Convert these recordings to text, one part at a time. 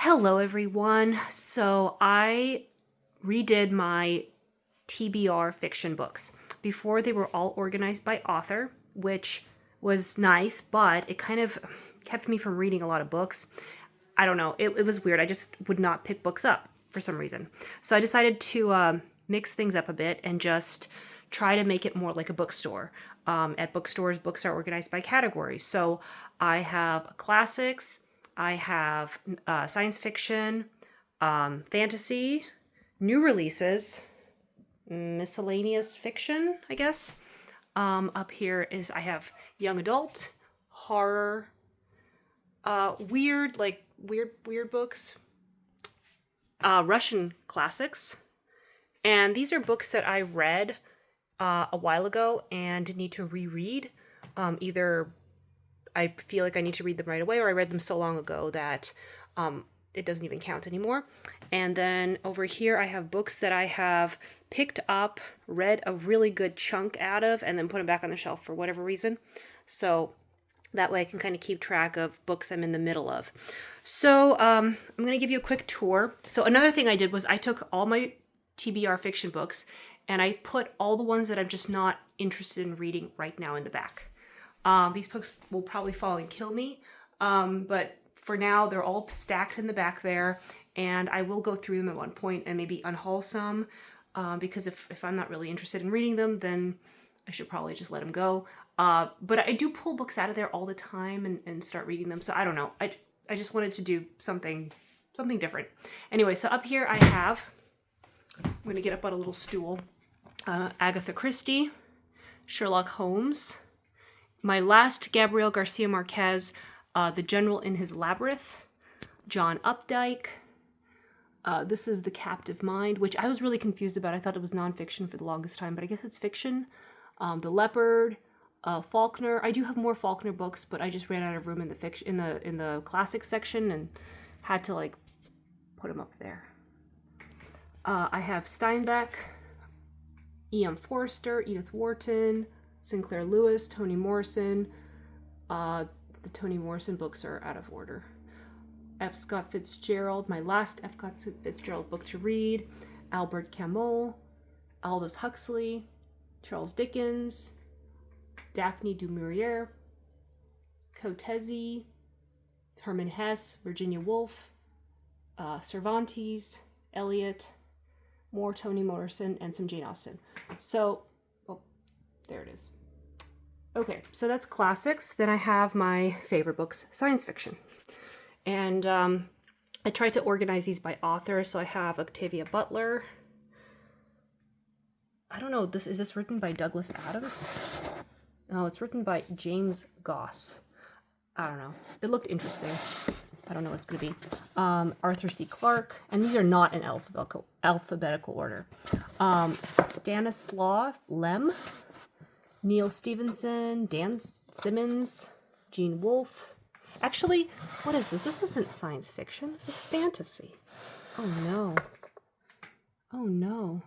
Hello, everyone. So I redid my TBR fiction books. Before, they were all organized by author, which was nice, but it kind of kept me from reading a lot of books. I don't know. It was weird. I just would not pick books up for some reason. So I decided to mix things up a bit and just try to make it more like a bookstore. At bookstores, books are organized by categories. So I have classics, I have science fiction, fantasy, new releases, miscellaneous fiction, I guess. Up here is I have young adult, horror, weird books, Russian classics, and these are books that I read a while ago and need to reread. Either I feel like I need to read them right away, or I read them so long ago that it doesn't even count anymore. And then over here, I have books that I have picked up, read a really good chunk out of, and then put them back on the shelf for whatever reason. So that way I can kind of keep track of books I'm in the middle of. So I'm going to give you a quick tour. So another thing I did was I took all my TBR fiction books and I put all the ones that I'm just not interested in reading right now in the back. These books will probably fall and kill me, but for now they're all stacked in the back there, and I will go through them at one point and maybe unhaul some, because if I'm not really interested in reading them, then I should probably just let them go. But I do pull books out of there all the time and start reading them, so I don't know. I just wanted to do something different. Anyway, so up here I'm going to get up on a little stool. Agatha Christie, Sherlock Holmes, my last Gabriel Garcia Marquez, The General in His Labyrinth, John Updike. This is The Captive Mind, which I was really confused about. I thought it was nonfiction for the longest time, but I guess it's fiction. The Leopard, Faulkner. I do have more Faulkner books, but I just ran out of room in the fiction in the classics section and had to put them up there. I have Steinbeck, E.M. Forster, Edith Wharton, Sinclair Lewis, Toni Morrison. The Toni Morrison books are out of order. F. Scott Fitzgerald, my last F. Scott Fitzgerald book to read. Albert Camus, Aldous Huxley, Charles Dickens, Daphne du Maurier, Cortese, Hermann Hesse, Virginia Woolf, Cervantes, Eliot, more Toni Morrison, and some Jane Austen. So, there it is. Okay, so that's classics. Then I have my favorite books, science fiction. And I tried to organize these by author. So I have Octavia Butler. I don't know, is this written by Douglas Adams? No, it's written by James Goss. I don't know. It looked interesting. I don't know what it's going to be. Arthur C. Clarke. And these are not in alphabetical order. Stanislaw Lem. Neil Stevenson, Dan Simmons, Gene Wolfe. Actually, what is this? This isn't science fiction. This is fantasy. Oh, no. Oh, no.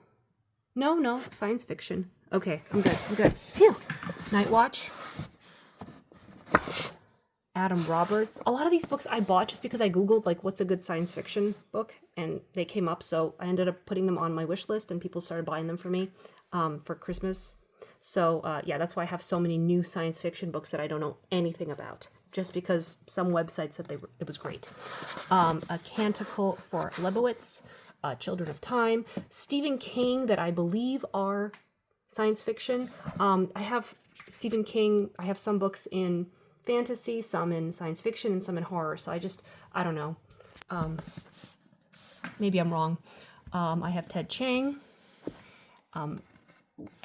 No, science fiction. Okay, I'm good. Phew. Night Watch. Adam Roberts. A lot of these books I bought just because I Googled, what's a good science fiction book, and they came up, so I ended up putting them on my wish list, and people started buying them for me for Christmas. So, yeah, that's why I have so many new science fiction books that I don't know anything about, just because some websites said it was great. A Canticle for Lebowitz, Children of Time, Stephen King, that I believe are science fiction. I have Stephen King, I have some books in fantasy, some in science fiction, and some in horror, so I don't know. Maybe I'm wrong. I have Ted Chiang,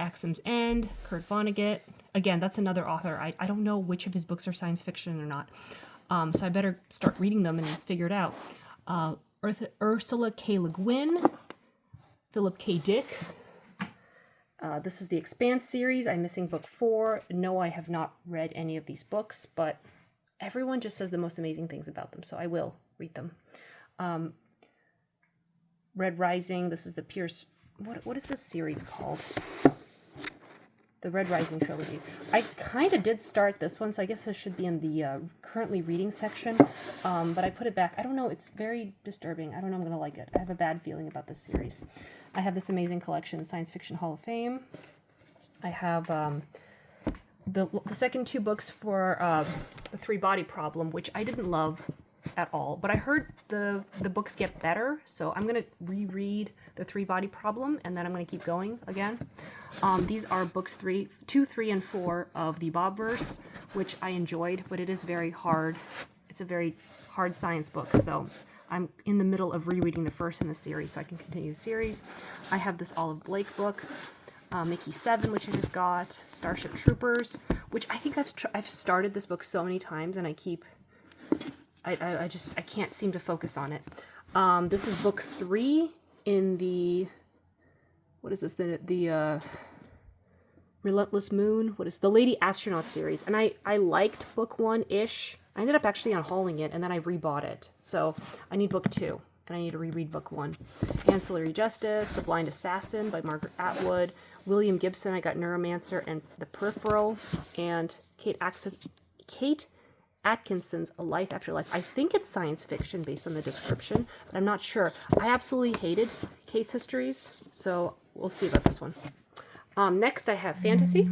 Axum's End, Kurt Vonnegut. Again, that's another author. I don't know which of his books are science fiction or not. So I better start reading them and figure it out. Ursula K. Le Guin, Philip K. Dick. This is the Expanse series. I'm missing book 4. No, I have not read any of these books, but everyone just says the most amazing things about them, so I will read them. Red Rising. This is the Pierce... What is this series called? the Red Rising trilogy. I kind of did start this one, so I guess this should be in the currently reading section, but I put it back. I don't know, it's very disturbing. I don't know I'm going to like it. I have a bad feeling about this series. I have this amazing collection, Science Fiction Hall of Fame. I have the second two books for the Three Body Problem, which I didn't love at all, but I heard the books get better, so I'm going to reread the Three Body Problem, and then I'm going to keep going again. These are books 2, 3, and 4 of the Bobverse, which I enjoyed, but it is very hard. It's a very hard science book, so I'm in the middle of rereading the first in the series, so I can continue the series. I have this Olive Blake book, Mickey 7, which I just got, Starship Troopers, which I think I've started this book so many times, and I can't seem to focus on it. This is book 3 in the, what is this, the Relentless Moon, what is the Lady Astronaut series, and I liked book 1-ish. I ended up actually unhauling it, and then I rebought it, so I need book 2, and I need to reread book 1. Ancillary Justice, The Blind Assassin by Margaret Atwood, William Gibson, I got Neuromancer and The Peripheral, and Kate Atkinson's A Life After Life. I think it's science fiction based on the description, but I'm not sure. I absolutely hated case histories, so we'll see about this one. Next, I have fantasy.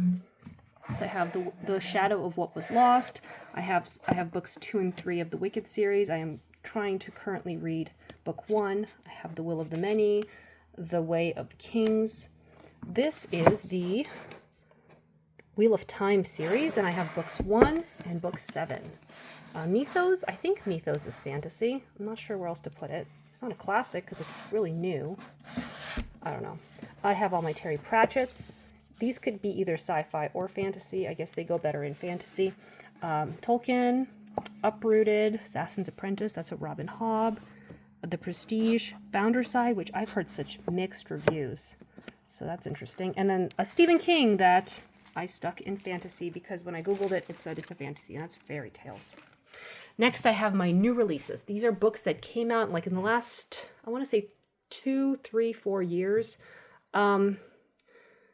So I have the Shadow of What Was Lost. I have books 2 and 3 of the Wicked series. I am trying to currently read book 1. I have The Will of the Many, The Way of Kings. This is the Wheel of Time series, and I have books 1 and book 7. Mythos, I think Mythos is fantasy. I'm not sure where else to put it. It's not a classic because it's really new. I don't know. I have all my Terry Pratchett's. These could be either sci-fi or fantasy. I guess they go better in fantasy. Tolkien, Uprooted, Assassin's Apprentice, that's a Robin Hobb. The Prestige, Founderside, which I've heard such mixed reviews. So that's interesting. And then a Stephen King that I stuck in fantasy because when I Googled it, it said it's a fantasy, and that's fairy tales. Next, I have my new releases. These are books that came out like in the last, I want to say 2, 3, 4 years.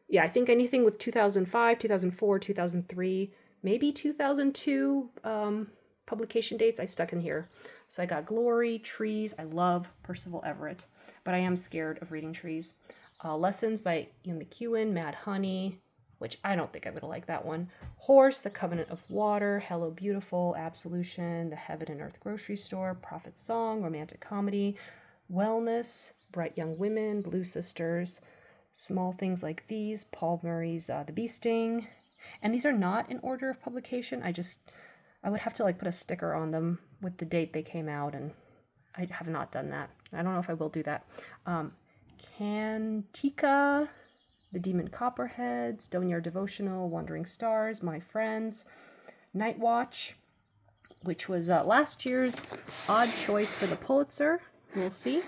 Yeah, I think anything with 2005, 2004, 2003, maybe 2002 publication dates I stuck in here. So I got Glory, Trees. I love Percival Everett, but I am scared of reading Trees. Lessons by Ian McEwan, Mad Honey, which I don't think I'm going to like that one. Horse, The Covenant of Water, Hello Beautiful, Absolution, The Heaven and Earth Grocery Store, Prophet's Song, Romantic Comedy, Wellness, Bright Young Women, Blue Sisters, Small Things Like These, Paul Murray's The Bee Sting. And these are not in order of publication. I would have to like put a sticker on them with the date they came out, and I have not done that. I don't know if I will do that. Cantica, The Demon Copperhead, Stone Yard Devotional, Wandering Stars, My Friends, Night Watch, which was last year's odd choice for the Pulitzer. We'll see.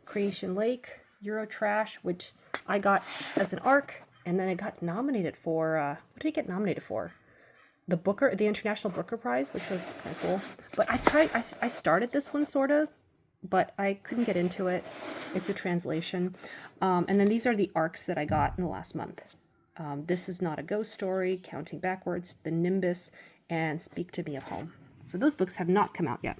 Creation Lake, Eurotrash, which I got as an ARC, and then I got nominated for, what did I get nominated for? The International Booker Prize, which was kind of cool. But I started this one sort of, but I couldn't get into it. It's a translation. And then these are the ARCs that I got in the last month. This Is Not a Ghost Story, Counting Backwards, The Nimbus, and Speak to Me at Home. So those books have not come out yet.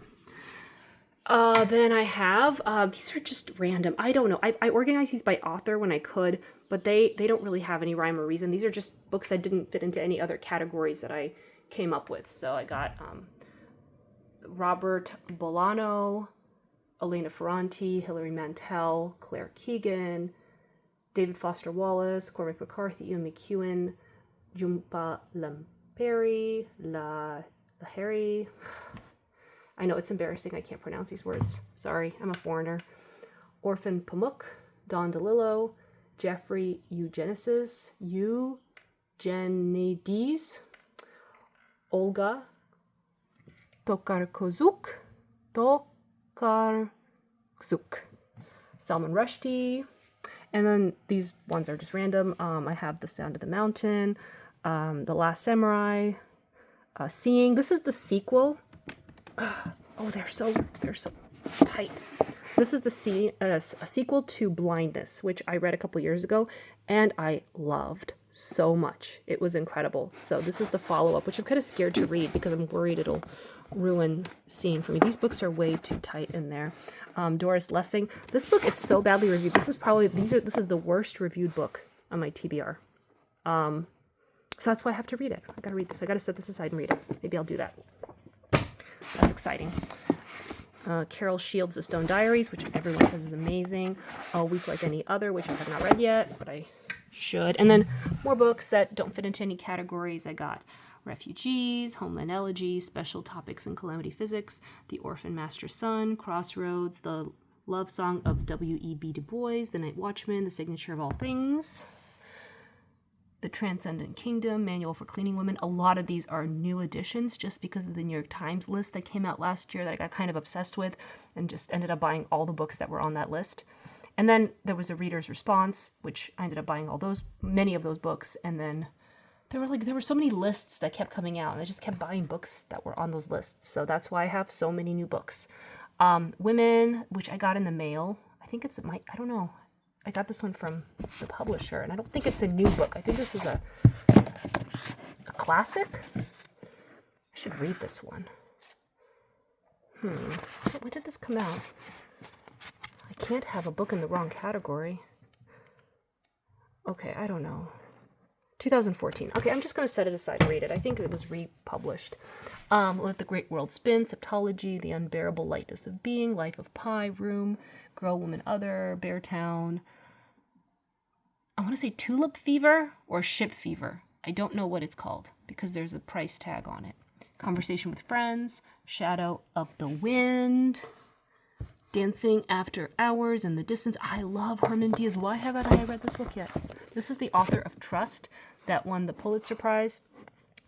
Then I have, these are just random. I don't know. I organized these by author when I could, but they don't really have any rhyme or reason. These are just books that didn't fit into any other categories that I came up with. So I got Robert Bolano, Elena Ferranti, Hilary Mantel, Claire Keegan, David Foster Wallace, Cormac McCarthy, Ian McEwan, Jhumpa Lamperi, Lahiri. I know it's embarrassing. I can't pronounce these words. Sorry, I'm a foreigner. Orphan Pamuk, Don DeLillo, Jeffrey Eugenides, Olga Tokarczuk, Salman Rushdie, and then these ones are just random. I have The Sound of the Mountain, The Last Samurai, Seeing. This is the sequel. Oh, they're so tight. This is a sequel to Blindness, which I read a couple years ago, and I loved so much. It was incredible. So this is the follow-up, which I'm kind of scared to read because I'm worried it'll ruin seeing for me. These books are way too tight in there. Doris Lessing. This book is so badly reviewed. This is the worst reviewed book on my TBR. So that's why I have to read it. I gotta read this. I gotta set this aside and read it. Maybe I'll do that. That's exciting. Carol Shields' The Stone Diaries, which everyone says is amazing. A Week Like Any Other, which I have not read yet, but I should. And then more books that don't fit into any categories. I got Refugees, Homeland Elegy, Special Topics in Calamity Physics, The Orphan Master's Son, Crossroads, The Love Song of W.E.B. Du Bois, The Night Watchman, The Signature of All Things, The Transcendent Kingdom, Manual for Cleaning Women. A lot of these are new editions just because of the New York Times list that came out last year that I got kind of obsessed with and just ended up buying all the books that were on that list. And then there was a reader's response, which I ended up buying many of those books. And then there were so many lists that kept coming out, and I just kept buying books that were on those lists. So that's why I have so many new books. Women, which I got in the mail. I think I don't know. I got this one from the publisher, and I don't think it's a new book. I think this is a classic. I should read this one. When did this come out? I can't have a book in the wrong category. Okay, I don't know. 2014. Okay, I'm just going to set it aside and read it. I think it was republished. Let the Great World Spin, Septology, The Unbearable Lightness of Being, Life of Pi, Room, Girl, Woman, Other, Beartown. I want to say Tulip Fever or Ship Fever. I don't know what it's called because there's a price tag on it. Conversation with Friends, Shadow of the Wind, Dancing After Hours in the Distance. I love Herman Diaz. Why haven't I read this book yet? This is the author of Trust that won the Pulitzer Prize.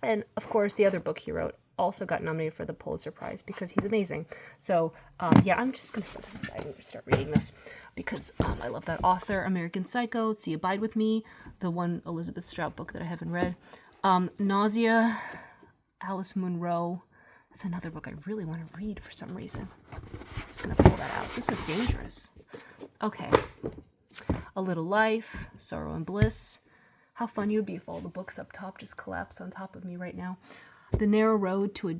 And of course, the other book he wrote also got nominated for the Pulitzer Prize because he's amazing. So I'm just going to set this aside and start reading this because I love that author. American Psycho, let's see, Abide With Me, the one Elizabeth Strout book that I haven't read. Nausea, Alice Munro. That's another book I really want to read for some reason. I'm just going to pull that out. This is dangerous. Okay. A Little Life, Sorrow and Bliss. How funny it would be if all the books up top just collapse on top of me right now. The Narrow Road to the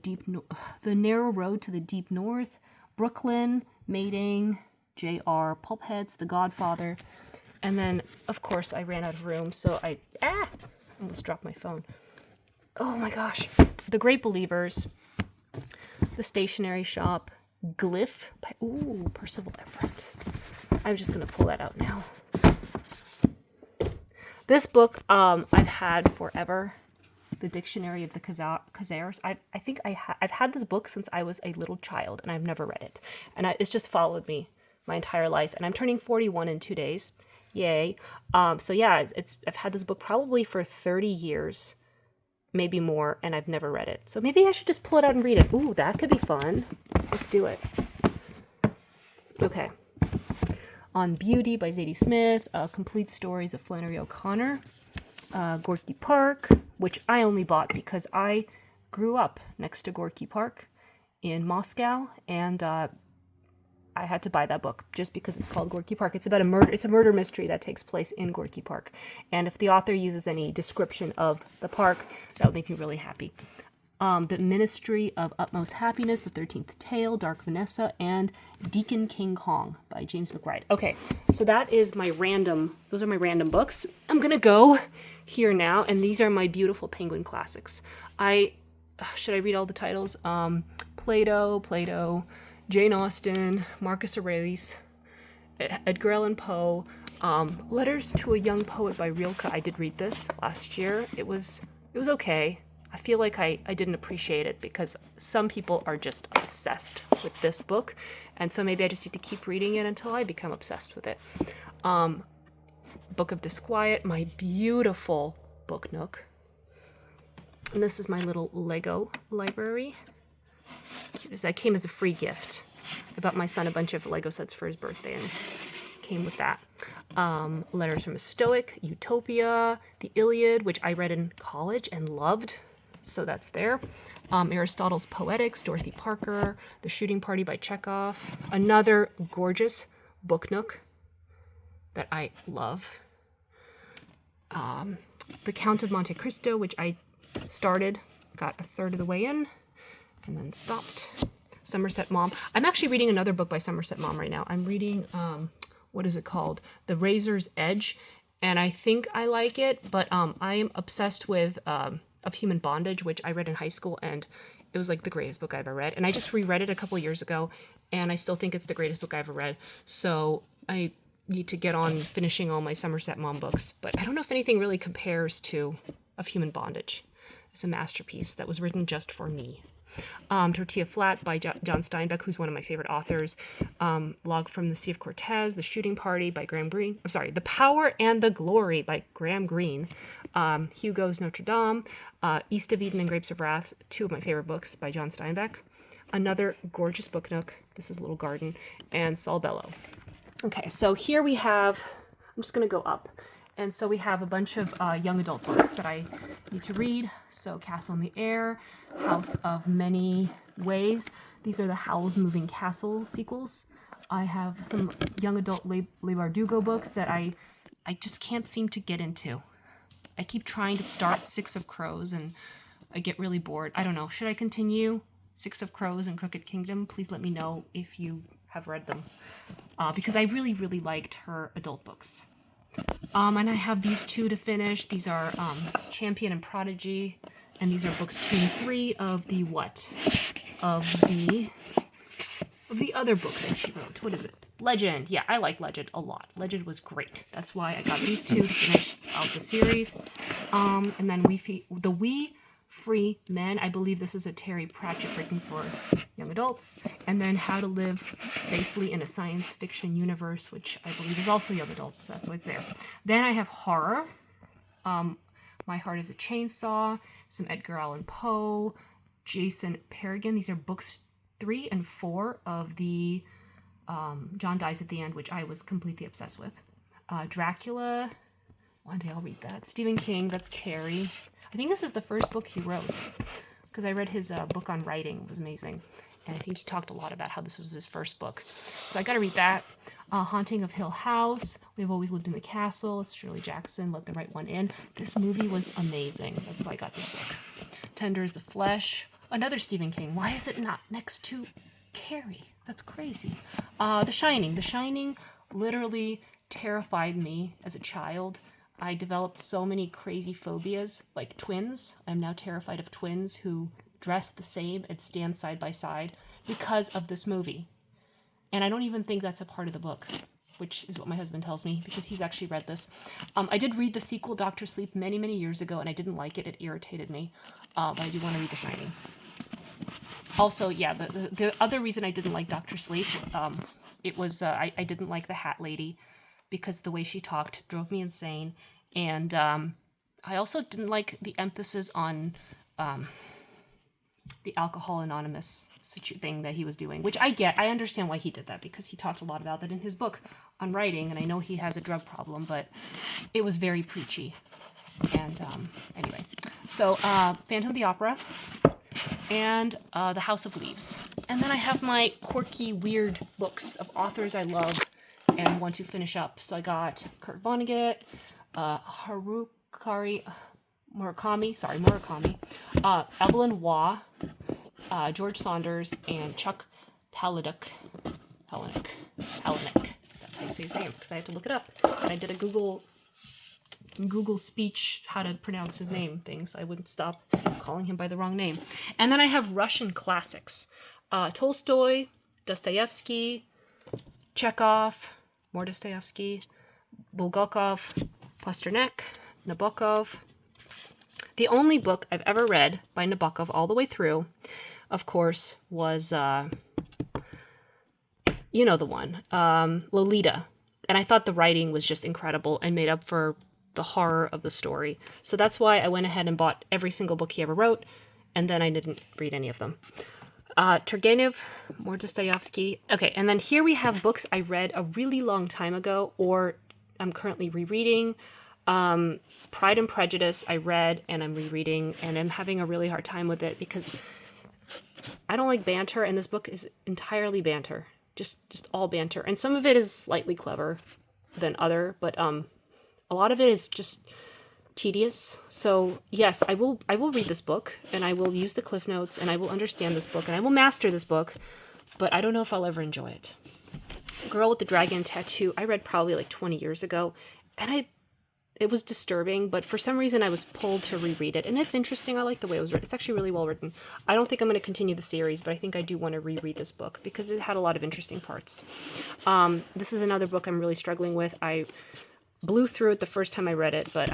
Deep North, Brooklyn, Mating, J.R., Pulpheads, The Godfather, and then of course I ran out of room, so I almost dropped my phone. Oh my gosh, The Great Believers, The Stationery Shop, Glyph by Percival Everett. I'm just gonna pull that out now. This book I've had forever. The Dictionary of the Khazars. I've had this book since I was a little child, and I've never read it. And it's just followed me my entire life. And I'm turning 41 in 2 days. Yay. So yeah, I've had this book probably for 30 years, maybe more, and I've never read it. So maybe I should just pull it out and read it. Ooh, that could be fun. Let's do it. Okay. On Beauty by Zadie Smith. Complete Stories of Flannery O'Connor. Gorky Park, which I only bought because I grew up next to Gorky Park in Moscow, and I had to buy that book just because it's called Gorky Park. It's about a murder. It's a murder mystery that takes place in Gorky Park, and if the author uses any description of the park, that would make me really happy. The Ministry of Utmost Happiness, The 13th Tale, Dark Vanessa, and Deacon King Kong by James McBride. Okay, so those are my random books. I'm gonna go here now, and these are my beautiful Penguin classics. Should I read all the titles? Plato, Jane Austen, Marcus Aurelius, Edgar Allan Poe, Letters to a Young Poet by Rilke. I did read this last year. It was okay. I feel like I didn't appreciate it because some people are just obsessed with this book, and so maybe I just need to keep reading it until I become obsessed with it. Book of Disquiet, my beautiful book nook. And this is my little Lego library. Cute as that. Came as a free gift. I bought my son a bunch of Lego sets for his birthday, and came with that. Letters from a Stoic, Utopia, The Iliad, which I read in college and loved, so that's there. Aristotle's Poetics, Dorothy Parker, The Shooting Party by Chekhov, another gorgeous book nook that I love. The Count of Monte Cristo, which I started, got a third of the way in, and then stopped. Somerset Maugham. I'm actually reading another book by Somerset Maugham right now. I'm reading, what is it called? The Razor's Edge, and I think I like it, but I am obsessed with Of Human Bondage, which I read in high school, and it was like the greatest book I ever read. And I just reread it a couple years ago, and I still think it's the greatest book I ever read. So I need to get on finishing all my Somerset Maugham books, but I don't know if anything really compares to Of Human Bondage. It's a masterpiece that was written just for me. Tortilla Flat by John Steinbeck, who's one of my favorite authors. Log from the Sea of Cortez, The Shooting Party by Graham Greene. I'm sorry, The Power and the Glory by Graham Greene. Hugo's Notre Dame, East of Eden and Grapes of Wrath, two of my favorite books by John Steinbeck. Another gorgeous book nook. This is Little Garden, and Saul Bellow. Okay, so here we have, I'm just going to go up. And so we have a bunch of young adult books that I need to read. So Castle in the Air, House of Many Ways. These are the Howl's Moving Castle sequels. I have some young adult Le Bardugo books that I just can't seem to get into. I keep trying to start Six of Crows and I get really bored. I don't know. Should I continue Six of Crows and Crooked Kingdom? Please let me know if you have read them. Because I really, really liked her adult books. And I have these two to finish. These are Champion and Prodigy, and these are books 2 and 3 of the what? Of the other book that she wrote. What is it? Legend. Yeah, I like Legend a lot. Legend was great. That's why I got these two to finish out the series. And then We Free Men. I believe this is a Terry Pratchett written for young adults. And then How to Live Safely in a Science Fiction Universe, which I believe is also young adult, so that's why it's there. Then I have horror. My Heart is a Chainsaw, some Edgar Allan Poe, Jason Peregrine. These are books 3 and 4 of the John Dies at the End, which I was completely obsessed with. Dracula. One day I'll read that. Stephen King, that's Carrie. I think this is the first book he wrote, because I read his book on writing. It was amazing. And I think he talked a lot about how this was his first book. So I got to read that. Haunting of Hill House, We've Always Lived in the Castle, it's Shirley Jackson, Let the Right One In. This movie was amazing. That's why I got this book. Tender as the Flesh, another Stephen King. Why is it not next to Carrie? That's crazy. The Shining. The Shining literally terrified me as a child. I developed so many crazy phobias, like twins. I'm now terrified of twins who dress the same and stand side by side because of this movie. And I don't even think that's a part of the book, which is what my husband tells me, because he's actually read this. I did read the sequel, Dr. Sleep, many, many years ago, and I didn't like it. It irritated me. But I do want to read The Shining. Also, yeah, the other reason I didn't like Dr. Sleep, it was I didn't like the Hat Lady, because the way she talked drove me insane. And I also didn't like the emphasis on the Alcohol Anonymous thing that he was doing, which I get. I understand why he did that, because he talked a lot about that in his book on writing, and I know he has a drug problem, but it was very preachy. And anyway, so Phantom of the Opera and The House of Leaves. And then I have my quirky, weird books of authors I love and want to finish up. So I got Kurt Vonnegut, Murakami, Evelyn Waugh, George Saunders, and Chuck Palahniuk. That's how you say his name, because I had to look it up. And I did a Google speech how to pronounce his name thing, so I wouldn't stop calling him by the wrong name. And then I have Russian classics. Tolstoy, Dostoevsky, Chekhov, more Dostoevsky, Bulgakov, Pasternak, Nabokov. The only book I've ever read by Nabokov all the way through, of course, was, you know the one, Lolita. And I thought the writing was just incredible and made up for the horror of the story. So that's why I went ahead and bought every single book he ever wrote, and then I didn't read any of them. Turgenev, more Dostoevsky. Okay, and then here we have books I read a really long time ago, or I'm currently rereading. Pride and Prejudice I read and I'm rereading, and I'm having a really hard time with it because I don't like banter, and this book is entirely banter. Just all banter. And some of it is slightly clever than other, but a lot of it is just tedious. So yes, I will read this book, and I will use the cliff notes, and I will understand this book, and I will master this book, but I don't know if I'll ever enjoy it. Girl with the Dragon Tattoo, I read probably like 20 years ago, and it was disturbing, but for some reason I was pulled to reread it. And it's interesting. I like the way it was written. It's actually really well written. I don't think I'm going to continue the series, but I think I do want to reread this book because it had a lot of interesting parts. This is another book I'm really struggling with. I blew through it the first time I read it, but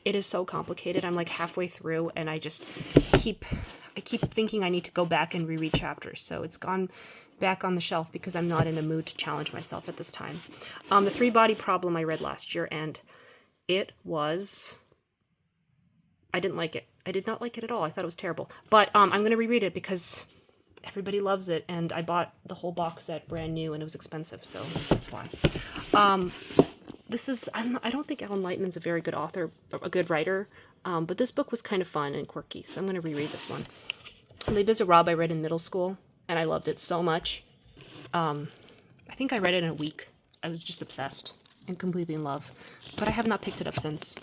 it is so complicated. I'm like halfway through, and I keep thinking I need to go back and reread chapters. So it's gone back on the shelf because I'm not in a mood to challenge myself at this time. The Three Body Problem I read last year, and I didn't like it. I did not like it at all. I thought it was terrible. But I'm going to reread it because everybody loves it, and I bought the whole box set brand new, and it was expensive, so that's why. I don't think Alan Lightman's a very good author, a good writer, but this book was kind of fun and quirky, so I'm going to reread this one. Les Miserables I read in middle school, and I loved it so much. I think I read it in a week. I was just obsessed and completely in love, but I have not picked it up since.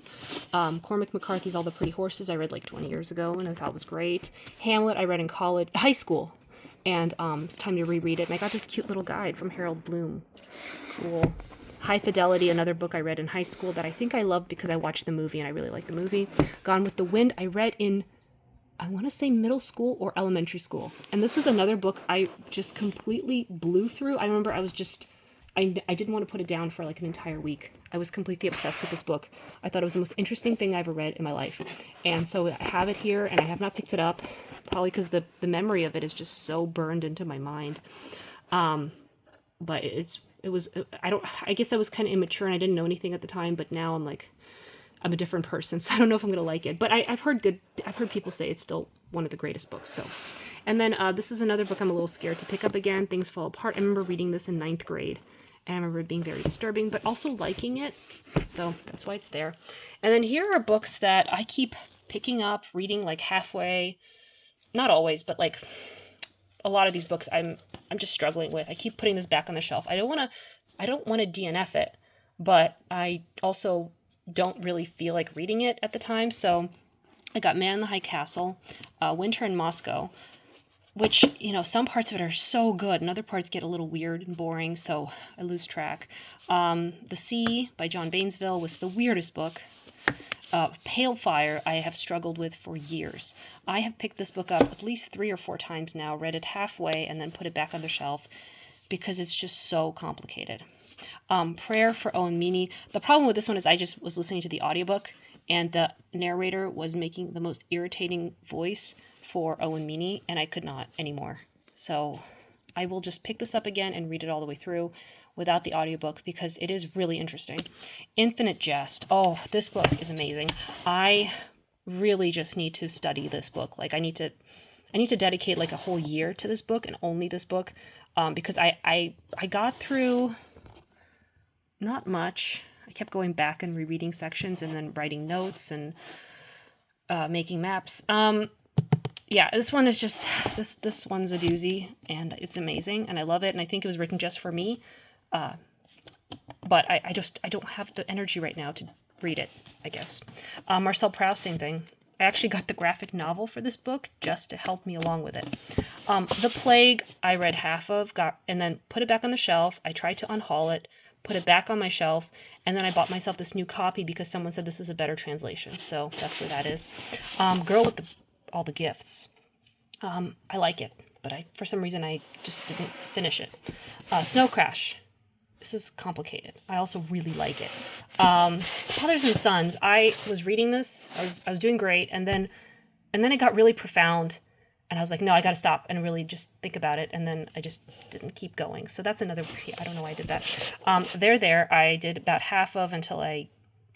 Cormac McCarthy's All the Pretty Horses I read like 20 years ago, and I thought it was great. Hamlet I read in high school, and it's time to reread it, and I got this cute little guide from Harold Bloom. Cool. High Fidelity, another book I read in high school that I think I loved because I watched the movie, and I really liked the movie. Gone with the Wind I read in, I want to say middle school or elementary school, and this is another book I just completely blew through. I remember I didn't want to put it down for like an entire week. I was completely obsessed with this book. I thought it was the most interesting thing I ever read in my life. And so I have it here, and I have not picked it up, probably because the memory of it is just so burned into my mind. But I guess I was kind of immature and I didn't know anything at the time, but now I'm a different person, so I don't know if I'm going to like it. But I've heard people say it's still one of the greatest books, so. And then this is another book I'm a little scared to pick up again, Things Fall Apart. I remember reading this in 9th grade. And I remember it being very disturbing, but also liking it. So that's why it's there. And then here are books that I keep picking up, reading like halfway. Not always, but like a lot of these books I'm just struggling with. I keep putting this back on the shelf. I don't want to DNF it, but I also don't really feel like reading it at the time. So I got Man in the High Castle, Winter in Moscow, which, some parts of it are so good, and other parts get a little weird and boring, so I lose track. The Sea by John Bainesville was the weirdest book. Pale Fire I have struggled with for years. I have picked this book up at least 3 or 4 times now, read it halfway, and then put it back on the shelf because it's just so complicated. Prayer for Owen Meany. The problem with this one is I just was listening to the audiobook, and the narrator was making the most irritating voice for Owen Meany, and I could not anymore. So I will just pick this up again and read it all the way through without the audiobook because it is really interesting. Infinite Jest. Oh, this book is amazing. I really just need to study this book. Like I need to dedicate like a whole year to this book and only this book because I got through not much. I kept going back and rereading sections and then writing notes and making maps. Yeah, this one is just, this one's a doozy, and it's amazing, and I love it, and I think it was written just for me, but I don't have the energy right now to read it, I guess. Marcel Proust, same thing. I actually got the graphic novel for this book just to help me along with it. The Plague, I read half of, and then put it back on the shelf. I tried to unhaul it, put it back on my shelf, and then I bought myself this new copy because someone said this is a better translation, so that's where that is. Girl with all the Gifts. I like it, but for some reason I just didn't finish it. Snow Crash. This is complicated. I also really like it. Fathers and Sons. I was reading this. I was doing great, and then it got really profound, and I was like, no, I got to stop and really just think about it, and then I just didn't keep going. So that's another. I don't know why I did that. There. I did about half of until I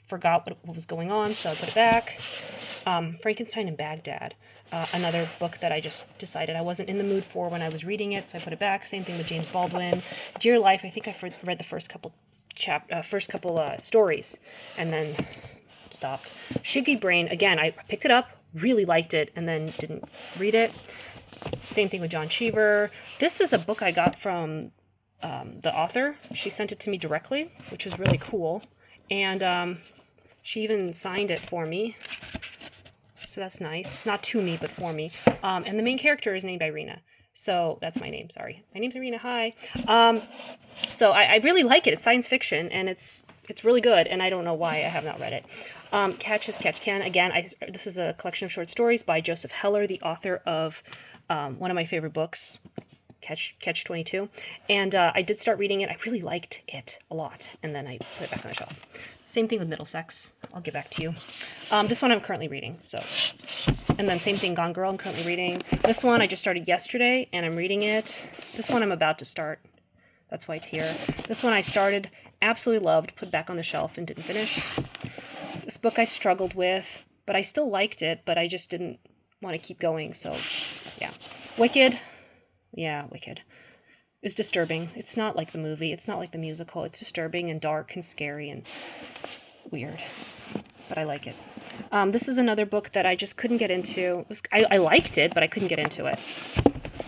forgot what was going on, so I put it back. Frankenstein in Baghdad. Another book that I just decided I wasn't in the mood for when I was reading it, so I put it back. Same thing with James Baldwin. Dear Life, I think I read the first couple stories, and then stopped. Shiggy Brain, again, I picked it up, really liked it, and then didn't read it. Same thing with John Cheever. This is a book I got from the author. She sent it to me directly, which was really cool. And she even signed it for me. So that's nice. Not to me, but for me. And the main character is named Irina. So that's my name, sorry. My name's Irina, hi. So I really like it. It's science fiction, and it's really good, and I don't know why I have not read it. Catch as Catch Can. Again, this is a collection of short stories by Joseph Heller, the author of one of my favorite books, Catch 22. And I did start reading it. I really liked it a lot, and then I put it back on the shelf. Same thing with Middlesex. I'll get back to you. This one I'm currently reading, so. And then same thing, Gone Girl, I'm currently reading. This one I just started yesterday, and I'm reading it. This one I'm about to start. That's why it's here. This one I started, absolutely loved, put back on the shelf, and didn't finish. This book I struggled with, but I still liked it, but I just didn't want to keep going, so yeah. Wicked. Yeah, Wicked. It's disturbing. It's not like the movie. It's not like the musical. It's disturbing and dark and scary and weird, but I like it. This is another book that I just couldn't get into. I liked it, but I couldn't get into it.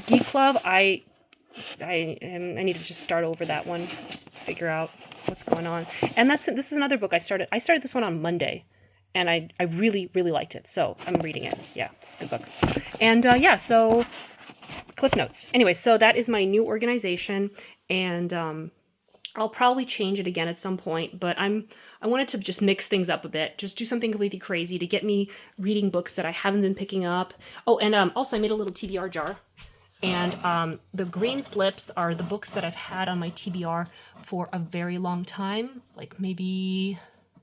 Geek Club, I need to just start over that one, just figure out what's going on. And this is another book I started. I started this one on Monday, and I really, really liked it, so I'm reading it. Yeah, it's a good book. And yeah, so Cliff Notes. Anyway, so that is my new organization, and I'll probably change it again at some point, but I wanted to just mix things up a bit, just do something completely crazy to get me reading books that I haven't been picking up. Oh, and also I made a little TBR jar, and the green slips are the books that I've had on my TBR for a very long time, like maybe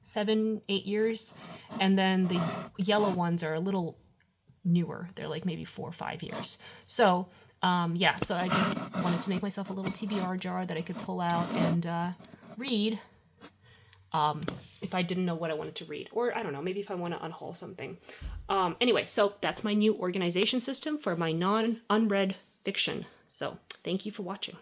7-8 years, and then the yellow ones are a little newer. They're like maybe 4 or 5 years. So yeah, so I just wanted to make myself a little TBR jar that I could pull out and read if I didn't know what I wanted to read, or I don't know, maybe if I want to unhaul something. Anyway, so that's my new organization system for my non-unread fiction. So thank you for watching.